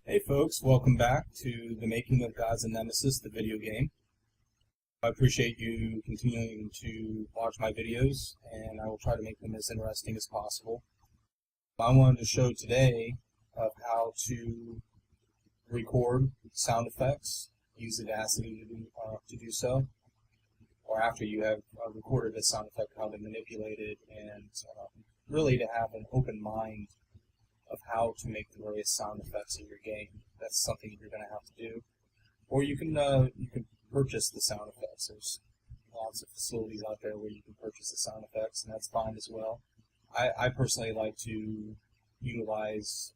Hey folks, welcome back to the Making of Gods and Nemesis, the video game. I appreciate you continuing to watch my videos, and I will try to make them as interesting as possible. I wanted to show today of how to record sound effects, use Audacity to do so, or after you have recorded a sound effect, how to manipulate it, and really to have an open mind of how to make the various sound effects in your game. That's something you're going to have to do. Or you can purchase the sound effects. There's lots of facilities out there where you can purchase the sound effects, and that's fine as well. I personally like to utilize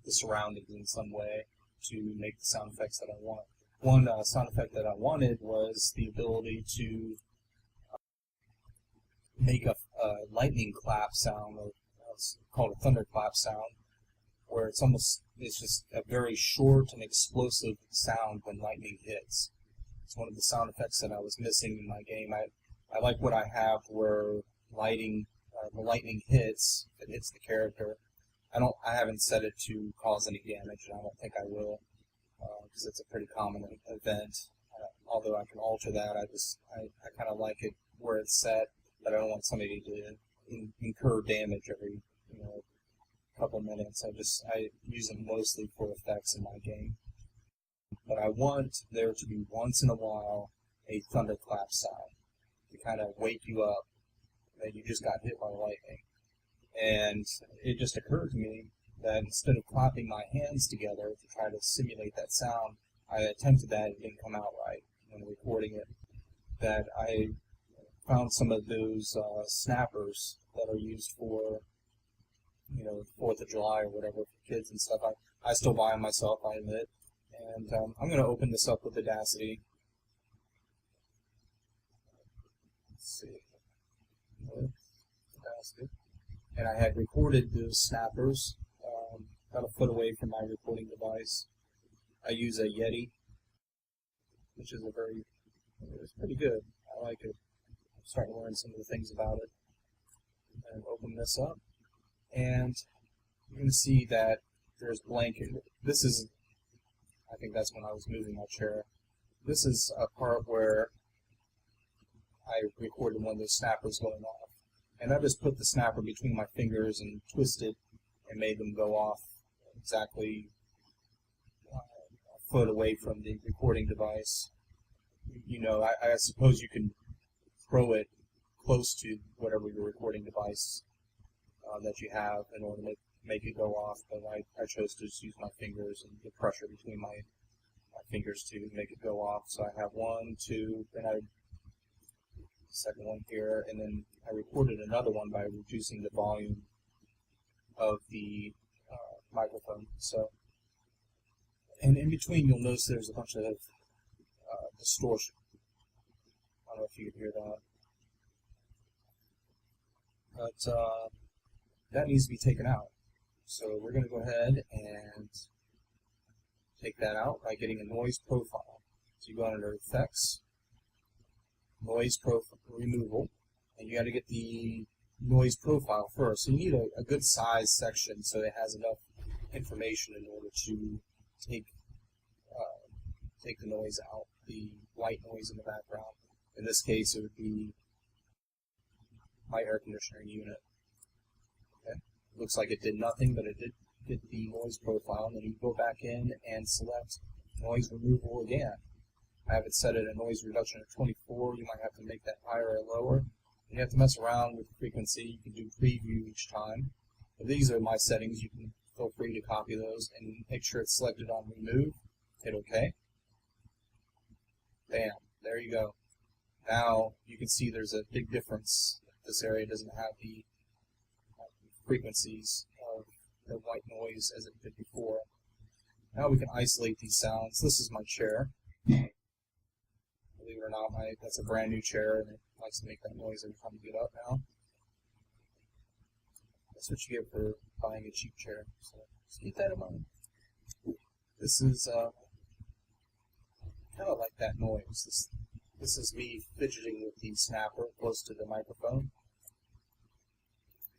the surroundings in some way to make the sound effects that I want. One sound effect that I wanted was the ability to make a lightning clap sound, or it's called a thunderclap sound, where it's just a very short and explosive sound when lightning hits. It's one of the sound effects that I was missing in my game. I like what I have where the lightning hits, if it hits the character. I haven't set it to cause any damage, and I don't think I will, because it's a pretty common event. Although I can alter that, I kind of like it where it's set, but I don't want somebody to incur damage every couple minutes. I use them mostly for effects in my game. But I want there to be once in a while a thunderclap sound to kind of wake you up that you just got hit by lightning. And it just occurred to me that instead of clapping my hands together to try to simulate that sound, I attempted that, it didn't come out right when recording it. That I found some of those snappers that are used for 4th of July or whatever for kids and stuff. I still buy them myself, I admit. And I'm going to open this up with Audacity. Let's see. Audacity. And I had recorded those snappers about a foot away from my recording device. I use a Yeti, which is it's pretty good. I like it. I'm starting to learn some of the things about it. And open this up. And you're going to see that there's blank. This is, I think that's when I was moving my chair. This is a part where I recorded one of those snappers going off. And I just put the snapper between my fingers and twisted and made them go off exactly a foot away from the recording device. I suppose you can throw it close to whatever your recording device that you have in order to make it go off, but I chose to just use my fingers and the pressure between my fingers to make it go off. So I have 1, 2, then second one here, and then I recorded another one by reducing the volume of the microphone. So, and in between you'll notice there's a bunch of distortion. I don't know if you can hear that. But that needs to be taken out. So we're going to go ahead and take that out by getting a noise profile. So you go under Effects, Noise Profile Removal, and you got to get the noise profile first. So you need a good size section so it has enough information in order to take the noise out, the white noise in the background. In this case, it would be my air conditioning unit. Okay. Looks like it did nothing, but it did get the noise profile. And then you go back in and select noise removal again. I have it set at a noise reduction of 24. You might have to make that higher or lower. You have to mess around with the frequency. You can do preview each time. But these are my settings. You can feel free to copy those and make sure it's selected on remove. Hit OK. Bam. There you go. Now you can see there's a big difference. This area doesn't have the frequencies of the white noise as it did before. Now we can isolate these sounds. This is my chair. Believe it or not, that's a brand new chair, and it likes to make that noise every time you get up now. That's what you get for buying a cheap chair. So just keep that in mind. This is kind of like that noise. This is me fidgeting with the snapper close to the microphone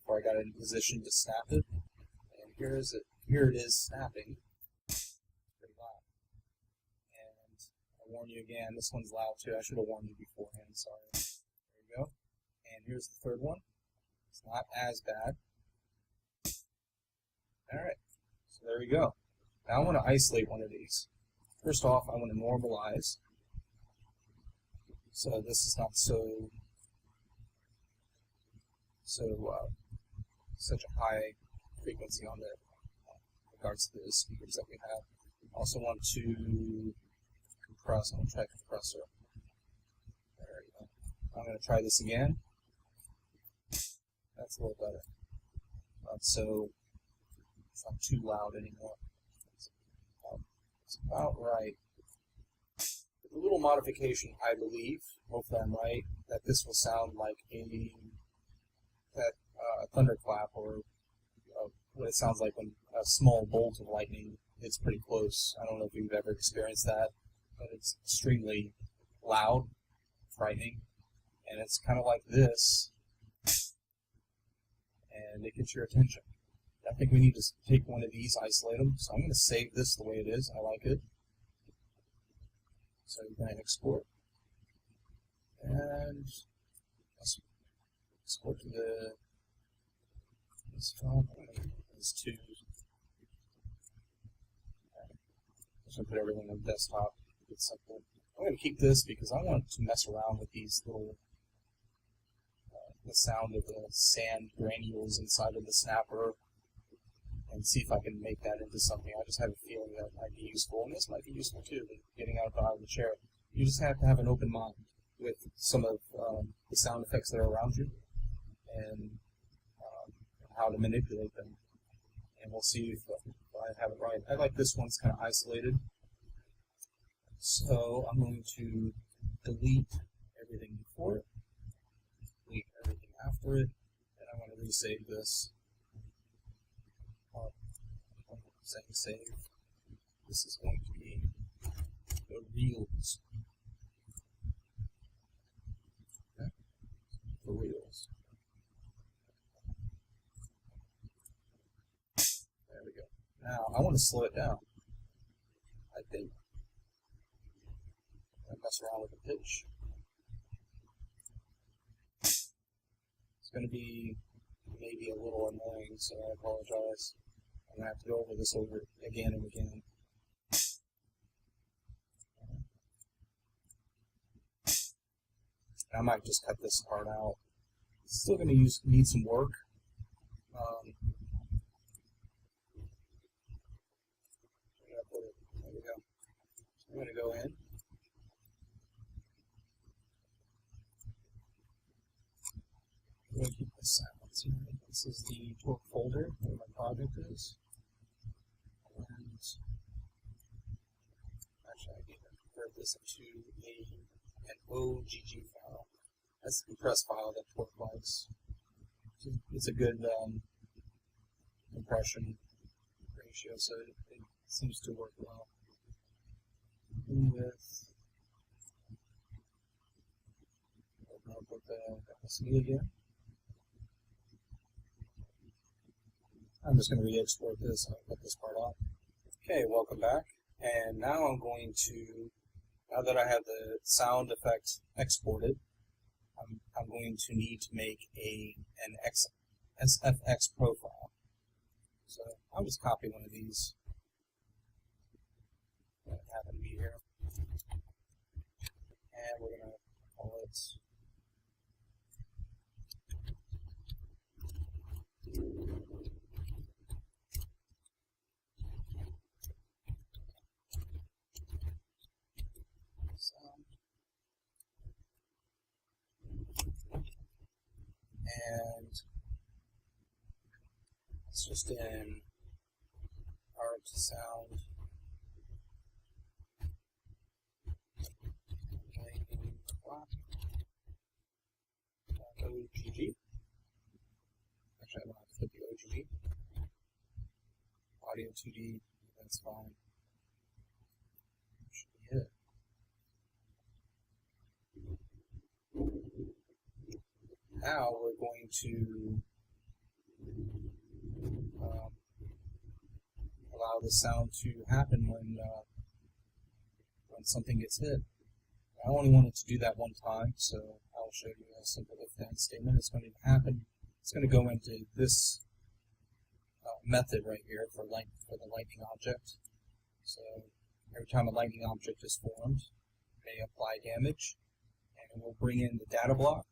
before I got in position to snap it. And here it is snapping. warn you again, this one's loud too. I should have warned you beforehand, sorry. There you go. And here's the third one. It's not as bad. Alright, so there we go. Now I want to isolate one of these. First off, I want to normalize. So this is not such a high frequency on the regards to the speakers that we have. I also want to compress. I'm going to try compressor. There you go. I'm going to try this again. That's a little better. It's not too loud anymore. It's about right. With a little modification, I believe, hopefully I'm right, that this will sound like a thunderclap, or what it sounds like when a small bolt of lightning hits pretty close. I don't know if you've ever experienced that, but it's extremely loud, frightening, and it's kind of like this, and it gets your attention. I think we need to take one of these, isolate them, so I'm going to save this the way it is. I like it. So you're going to export, and let's export to this file. This two. I'm going to put everything on the desktop. It's simple. I'm going to keep this because I want to mess around with these little, the sound of the sand granules inside of the snapper, and see if I can make that into something. I just have a feeling that might be useful, and this might be useful too, getting out of the chair. You just have to have an open mind with some of the sound effects that are around you, and how to manipulate them. And we'll see if I have it right. I like this one's kind of isolated. So I'm going to delete everything before it, delete everything after it, and I want to resave this. Save. This is going to be the reels. Okay. The reels. There we go. Now I want to slow it down. I think I mess around with the pitch. It's going to be maybe a little annoying, so I apologize. I'm going to have to go over this again and again. I might just cut this part out. It's still going to need some work. There we go. I'm going to go in. I'm going to keep this silence here. This is the torque folder where my project is. And actually, I need to convert this into an OGG file. That's the compressed file that torque likes. It's a good compression ratio, so it seems to work well. Open up with the FSD again. I'm just going to re-export this and cut this part off. Okay, welcome back. And now I'm going to, now that I have the sound effect exported, I'm going to need to make an SFX profile. So I'll just copy one of these that happen to be here. And we're going to call it and it's just in art sound OGG. Actually, I don't have to put the OGG. Audio 2D, that's fine. Should be it. Now we're going to allow the sound to happen when when something gets hit. I only want it to do that one time, so I'll show you a simple if-then statement. It's going to happen. It's going to go into this method right here for the lightning object. So every time a lightning object is formed, it may apply damage, and we'll bring in the data block.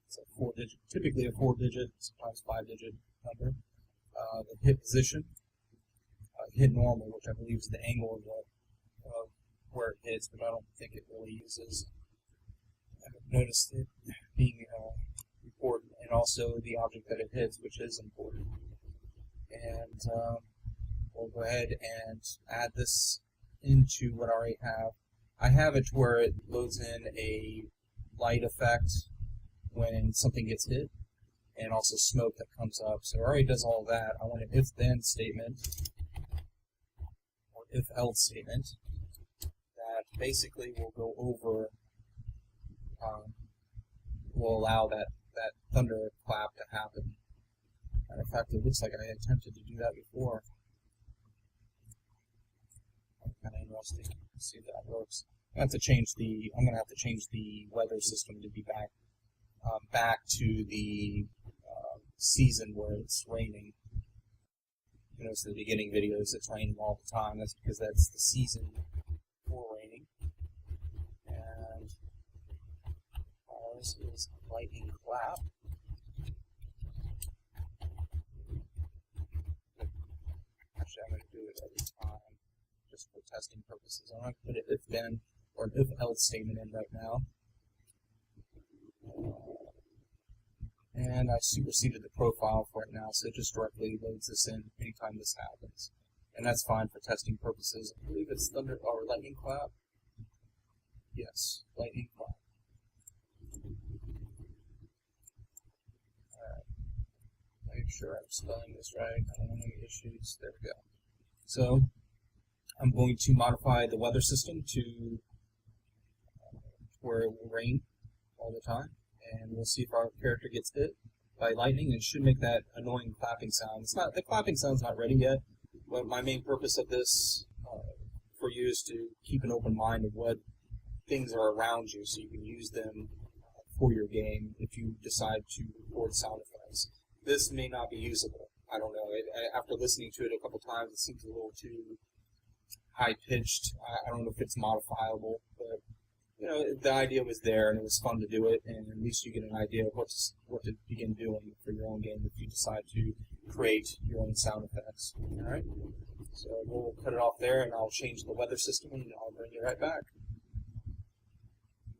It's a 4-digit, typically a 4-digit, sometimes 5-digit number. The hit position, hit normal, which I believe is the angle of where it hits, but I don't think it really uses. I haven't noticed it being important, and also the object that it hits, which is important. And we'll go ahead and add this into what I already have. I have it where it loads in a light effect when something gets hit, and also smoke that comes up. So it already does all that. I want an if-then statement, or if-else statement, that basically will go over, will allow that thunderclap to happen. Matter of fact, it looks like I attempted to do that before. I'm kind of interested to see if that works. I'm going to have to change the weather system to be back to the season where it's raining. You notice in the beginning videos it's raining all the time. That's because that's the season for raining. And ours is lightning clap. Actually, I'm going to do it every time just for testing purposes. I'm going to put an if-then or an if-else statement in right now. And I superseded the profile for it now, so it just directly loads this in anytime this happens. And that's fine for testing purposes. I believe it's thunder or lightning clap. Yes, lightning clap. Alright. Make sure I'm spelling this right. I don't want any issues. There we go. So I'm going to modify the weather system to where it will rain all the time. And we'll see if our character gets hit by lightning, and it should make that annoying clapping sound. The clapping sound's not ready yet, but my main purpose of this for you is to keep an open mind of what things are around you, so you can use them for your game if you decide to record sound effects. This may not be usable. I don't know. After listening to it a couple times, it seems a little too high-pitched. I don't know if it's modifiable, but you know, the idea was there, and it was fun to do it, and at least you get an idea of what to begin doing for your own game if you decide to create your own sound effects. Alright, so we'll cut it off there, and I'll change the weather system, and I'll bring you right back.